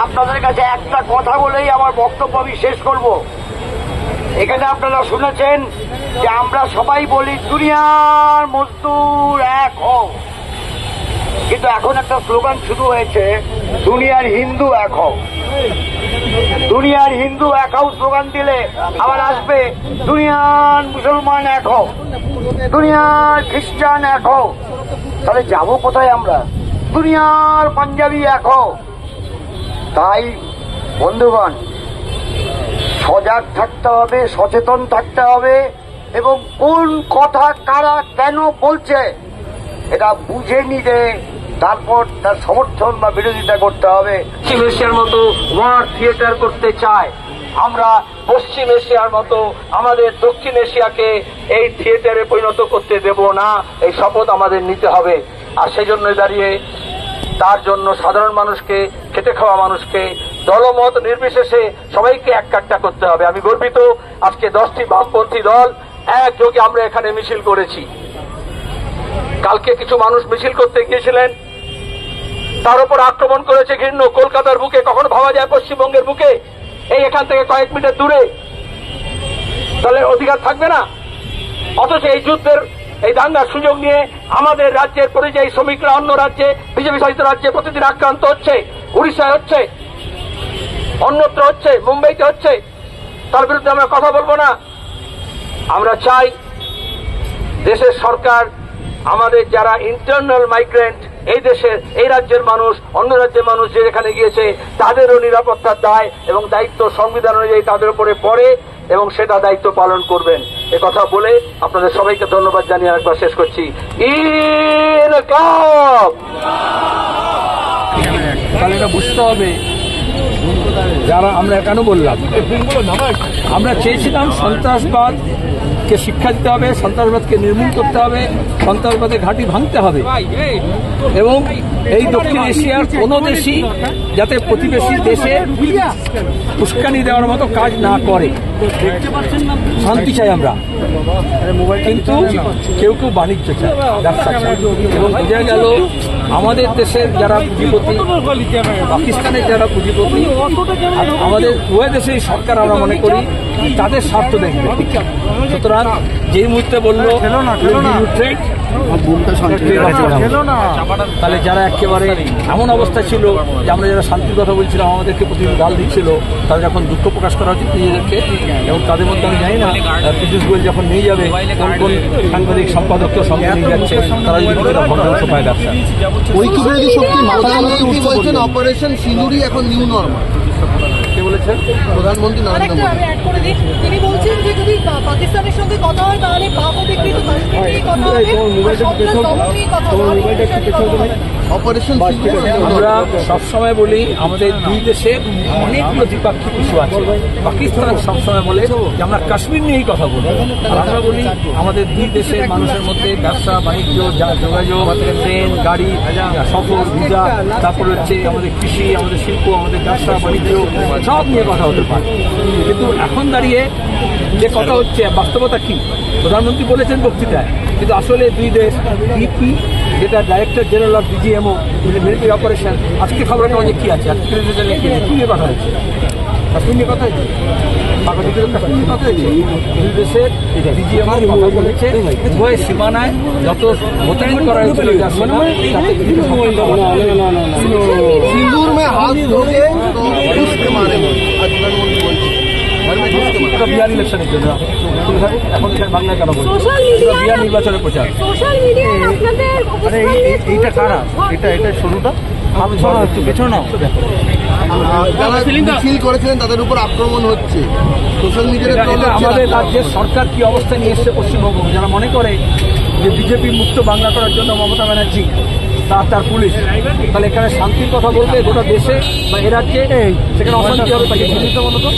আপনাদের কাছে একটা কথা বলেই আমার বক্তব্য আমি শেষ করব। এখানে আপনারা শুনেছেন যে আমরা সবাই বলি দুনিয়ার মজদুর এক হও, কিন্তু এখন একটা স্লোগান শুরু হয়েছে দুনিয়ার হিন্দু এক হও। দুনিয়ার হিন্দু এক হও স্লোগান দিলে আবার আসবে দুনিয়ার মুসলমান এক হও, দুনিয়ার খ্রিস্টান এক হও। তাহলে যাবো কোথায় আমরা? দুনিয়ার পাঞ্জাবি এক হও। তাই বন্ধুগণ, সজাগ থাকতে হবে, সচেতন থাকতে হবে, এবং কোন কথা কারা কেন বলছে এটা বুঝে নিতে তারপর তার সমর্থন বা বিরোধিতা করতে হবে। পশ্চিম এশিয়ার মতো ওয়ার থিয়েটার করতে চায়, আমরা পশ্চিম এশিয়ার মতো আমাদের দক্ষিণ এশিয়াকে এই থিয়েটারে পরিণত করতে দেব না, এই শপথ আমাদের নিতে হবে। আর সেই জন্য দাঁড়িয়ে তার জন্য সাধারণ মানুষকে, খেটে খাওয়া মানুষকে দলমত নির্বিশেষে সবাইকে একটা করতে হবে। আমি গর্বিত আজকে 10টি বামপন্থী দল একযোগে আমরা এখানে মিছিল করেছি। কালকে কিছু মানুষ মিছিল করতে গিয়েছিলেন, তার উপর আক্রমণ করেছে ঘৃণ্য। কলকাতার বুকে, কখনো ভাবা যায় পশ্চিমবঙ্গের বুকে, এই এখান থেকে কয়েক মিটার দূরে দলের অধিকার থাকবে না? অথচ এই যুদ্ধের, এই দাঙ্গার সুযোগ নিয়ে আমাদের রাজ্যের পরিযায়ী শ্রমিকরা অন্য রাজ্যে, বিজেপি শাসিত রাজ্যে প্রতিদিন আক্রান্ত হচ্ছে। উড়িষ্যায় হচ্ছে, অন্যত্র হচ্ছে, মুম্বাইতে হচ্ছে। তার বিরুদ্ধে আমরা কথা বলবো না। আমরা চাই দেশের সরকার আমাদের যারা ইন্টারনাল মাইগ্রেন্ট, এই দেশের, এই রাজ্যের মানুষ, অন্য রাজ্যের মানুষ যে যেখানে গিয়েছে তাদেরও নিরাপত্তার দায় এবং দায়িত্ব সংবিধান অনুযায়ী তাদের উপরে পড়ে এবং সেটা দায়িত্ব পালন করবেন। এ কথা বলে আপনাদের সবাইকে ধন্যবাদ জানিয়ে একবার শেষ করছি। তাহলে এটা বুঝতে হবে যারা আমরা কেন বললাম, আমরা চেয়েছিলাম সন্ত্রাসবাদকে শিক্ষা দিতে হবে, সন্ত্রাসবাদকে নির্মূল করতে হবে, সন্ত্রাসবাদের ঘাঁটি ভাঙতে হবে, এবং এই দক্ষিণ এশিয়ার কোনো দেশই যাতে প্রতিবেশী দেশে উস্কানি দেওয়ার মতো কাজ না করে। শান্তি চাই আমরা, কিন্তু কেউ কেউ বাণিজ্য চায়, ব্যবসা চায়। এবং বোঝা গেল আমাদের দেশের যারা পুঁজিপতি, পাকিস্তানের যারা পুঁজিপতি, আমাদের উভয় দেশেই সরকার আমরা মনে করি তাদের স্বার্থ দেখবে। সুতরাং যেই মুহূর্তে বললো তাহলে যারা একেবারে এমন অবস্থা ছিল যে আমরা যারা শান্তির কথা বলছিলাম আমাদেরকে প্রতিদিন গাল দিচ্ছিল, তাদের এখন দুঃখ প্রকাশ করা উচিত নিজেদেরকে। এবং তাদের মধ্যে আমি জানি না পীযূষ গোয়েল যখন নিয়ে যাবে কোন কোন সাংবাদিক সম্পাদককেও সঙ্গে নিয়ে যাচ্ছে, তারা যদি ভগ্নাংশ পায় ব্যবসা। ঐক্যবিরোধী শক্তি বলছেন অপারেশন সিঁদুরই এখন নিউ নরমাল। কে বলেছেন? প্রধানমন্ত্রী নরেন্দ্র মোদী। তিনি বলছেন যে যদি পাকিস্তানের সঙ্গে কথা হয় তাহলে পাক অধিকৃত কাশ্মীর নিয়ে কথা হবে, সন্ত্রাস দমন নিয়ে কথা হবে। অপারেশন আমরা সবসময় বলি আমাদের দুই দেশে অনেকগুলো দ্বিপাক্ষিক ইস্যু আছে। পাকিস্তান সবসময় বলে যে আমরা কাশ্মীর নিয়েই কথা বলি, আর আমরা বলি আমাদের দুই দেশের মানুষের মধ্যে ব্যবসা বাণিজ্য, যোগাযোগ, ট্রেন, গাড়ি, সফর, ভিসা, তারপরে হচ্ছে আমাদের কৃষি, আমাদের শিল্প, আমাদের ব্যবসা বাণিজ্য, সব নিয়ে কথা হতে পারে। কিন্তু এখন দাঁড়িয়ে যে কথা হচ্ছে বাস্তবতা কি? প্রধানমন্ত্রী বলেছেন বক্তৃতায়, কিন্তু আসলে দুই দেশ ডিপি, যেটা director general of DGMO military operation, আজকে খবরটা অনেক কি আছে, আজকে কি নিয়ে কথা হয়েছে? কাশ্মীর নিয়ে কথা হয়েছে, কাশ্মীর নিয়ে কথা হয়েছে। দুই দেশের ডিজিএমও কথা বলেছে উভয় সীমানায় যত মোতায়েন করা হয়েছিল সিঁদুর মে হাত ধরে বিহার ইলেকশনের জন্য এখন বাংলায় কেন বলছে বিহার নির্বাচনের প্রচার। এইটা কারা? এটা শুরুটা একটু পেছনে নাও। যারা মিছিল করেছিলেন তাদের উপর আক্রমণ হচ্ছে সোশ্যাল মিডিয়াতে। আমাদের রাজ্যের সরকার কি অবস্থা নিয়ে এসছে পশ্চিমবঙ্গ, যারা মনে করে যে বিজেপি মুক্ত বাংলা করার জন্য মমতা ব্যানার্জি তার পুলিশ, তাহলে এখানে শান্তির কথা বলবে গোটা দেশে বা এ রাজ্যে, সেখানে অশান্তি হবে। তাকে চিন্তিত বলো তো,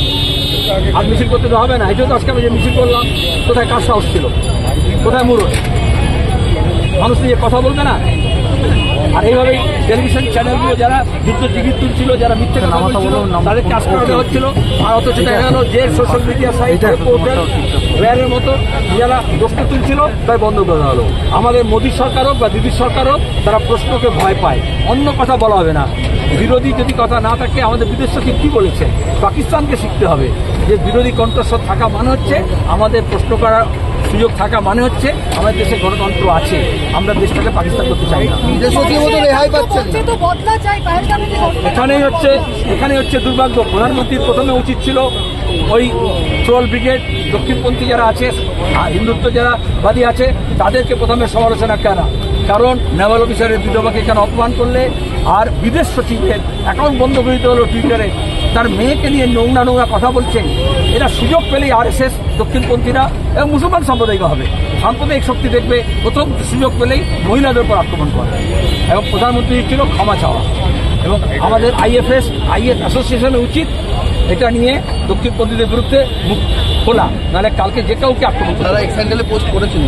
আর মিছিল করতে তো হবে না। এই জন্য আজকে আমি যে মিছিল করলাম, কোথায় কার সাহস ছিল, কোথায় মুরো মানুষ নিয়ে কথা বলবে না? আর এইভাবেই টেলিভিশন চ্যানেলগুলো যারা যুদ্ধজীবী তুলছিল, যারা মিথ্যে কথা বলছিল, তাদেরকে আটকে রাখা হচ্ছিল। আর অথচ দেখা গেল যে সোশ্যাল মিডিয়া সাইট পোর্টাল ওয়্যারের মতো যারা প্রশ্ন তুলছিল তাই বন্ধ করা হলো। আমাদের মোদী সরকার হোক বা দিদির সরকার হোক, তারা প্রশ্নকে ভয় পায়, অন্য কথা বলা হবে না। বিরোধী যদি কথা না থাকে, আমাদের বিদেশ সচিব কি বলেছে, পাকিস্তানকে শিখতে হবে যে বিরোধী কণ্ঠস্বর থাকা মানে হচ্ছে আমাদের প্রশ্ন করার সুযোগ থাকা মানে হচ্ছে আমাদের দেশে গণতন্ত্র আছে। আমরা দেশটাকে পাকিস্তান করতে চাই না। বিদেশ সচিবও তো রেহাই পাচ্ছেন না। তো বদলা চাই, পাহেলগামে যে ঘটনা- এখানে হচ্ছে দুর্ভাগ্য। প্রধানমন্ত্রীর প্রথমে উচিত ছিল ওই ট্রোল ব্রিগেড, দক্ষিণপন্থী যারা আছে, হিন্দুত্ব যারা বাদী আছে, তাদেরকে প্রথমে সমালোচনা করা। কারণ নেভাল অফিসারের বিধবাকে এখানে অপমান করলে, আর বিদেশ সচিবের অ্যাকাউন্ট বন্ধ করে দিতে হলো টুইটারে, তার মেয়েকে নিয়ে নোংরা কথা বলছেন। এরা সুযোগ পেলেই আরএসএস, দক্ষিণপন্থীরা এবং মুসলমান সাম্প্রদায়িক হবে, সাম্প্রদায়িক শক্তি দেখবে প্রথম সুযোগ পেলেই মহিলাদের উপর আক্রমণ করে। এবং প্রধানমন্ত্রী ছিল ক্ষমা চাওয়া। এবং আমাদের আইএস অ্যাসোসিয়েশনের উচিত এটা নিয়ে দক্ষিণপন্থীদের বিরুদ্ধে মুখ খোলা, নাহলে কালকে যে কাউকে আক্রমণ করে। তারা এক স্যান্ডেলে পোস্ট করেছেন।